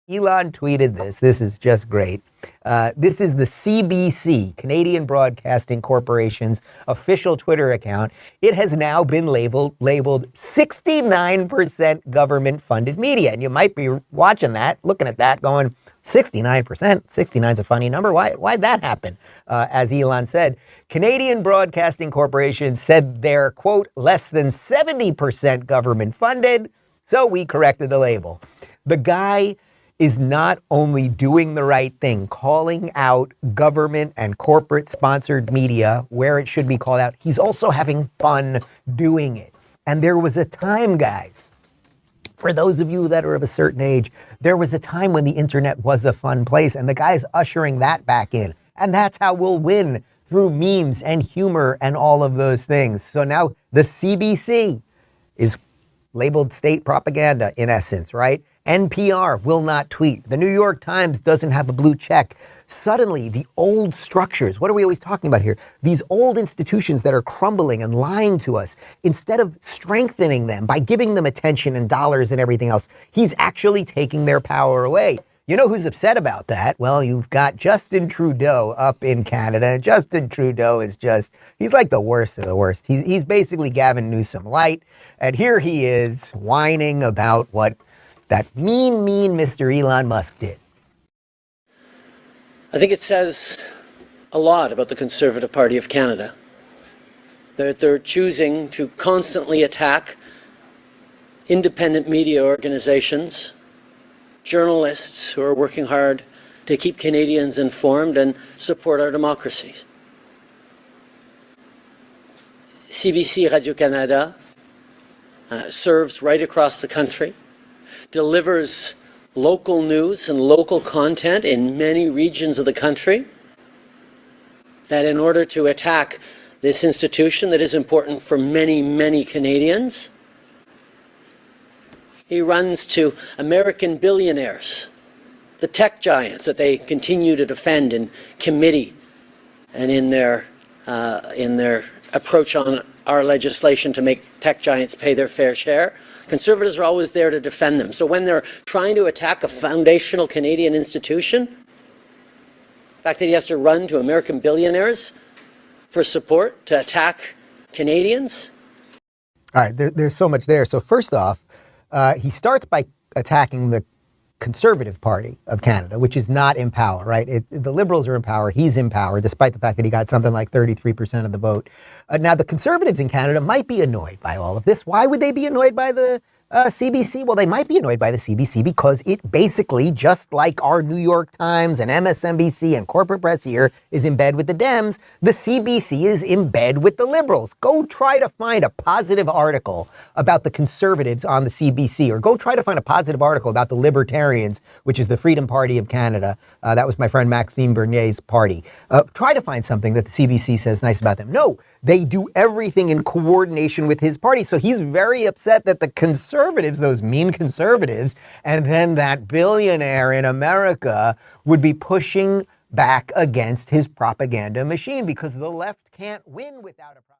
Elon tweeted this. This is just great. This is the CBC, Canadian Broadcasting Corporation's official Twitter account. It has now been labeled 69% government-funded media. And you might be watching that, looking at that, going, 69%? 69 is a funny number. Why'd that happen? As Elon said, Canadian Broadcasting Corporation said they're, quote, less than 70% government-funded, so we corrected the label. The guy is not only doing the right thing, calling out government and corporate sponsored media where it should be called out, he's also having fun doing it. And there was a time, guys, for those of you that are of a certain age, there was a time when the internet was a fun place, and the guy's ushering that back in. And that's how we'll win, through memes and humor and all of those things. So now the CBC is labeled state propaganda in essence, right? NPR will not tweet. The New York Times doesn't have a blue check. Suddenly, the old structures, what are we always talking about here? These old institutions that are crumbling and lying to us, instead of strengthening them by giving them attention and dollars and everything else, he's actually taking their power away. You know who's upset about that? Well, you've got Justin Trudeau up in Canada. Justin Trudeau is he's like the worst of the worst. He's basically Gavin Newsom light. And here he is whining about what that mean Mr. Elon Musk did. I think it says a lot about the Conservative Party of Canada that they're choosing to constantly attack independent media organizations, journalists who are working hard to keep Canadians informed and support our democracy. CBC Radio-Canada serves right across the country, delivers local news and local content in many regions of the country, that in order to attack this institution that is important for many, many Canadians, he runs to American billionaires, the tech giants that they continue to defend in committee and in their approach on our legislation to make tech giants pay their fair share. Conservatives are always there to defend them. So when they're trying to attack a foundational Canadian institution, the fact that he has to run to American billionaires for support to attack Canadians. All right, there's so much there. So first off, he starts by attacking the Conservative Party of Canada, which is not in power, right? The Liberals are in power. He's in power, despite the fact that he got something like 33% of the vote. Now, the Conservatives in Canada might be annoyed by all of this. Why would they be annoyed by the CBC? Well, they might be annoyed by the CBC because it basically, just like our New York Times and MSNBC and corporate press here is in bed with the Dems, the CBC is in bed with the Liberals. Go try to find a positive article about the Conservatives on the CBC, or go try to find a positive article about the Libertarians, which is the Freedom Party of Canada. That was my friend Maxime Bernier's party. Try to find something that the CBC says nice about them. No, they do everything in coordination with his party. So he's very upset that the Conservatives, those mean Conservatives, and then that billionaire in America would be pushing back against his propaganda machine, because the left can't win without a propaganda.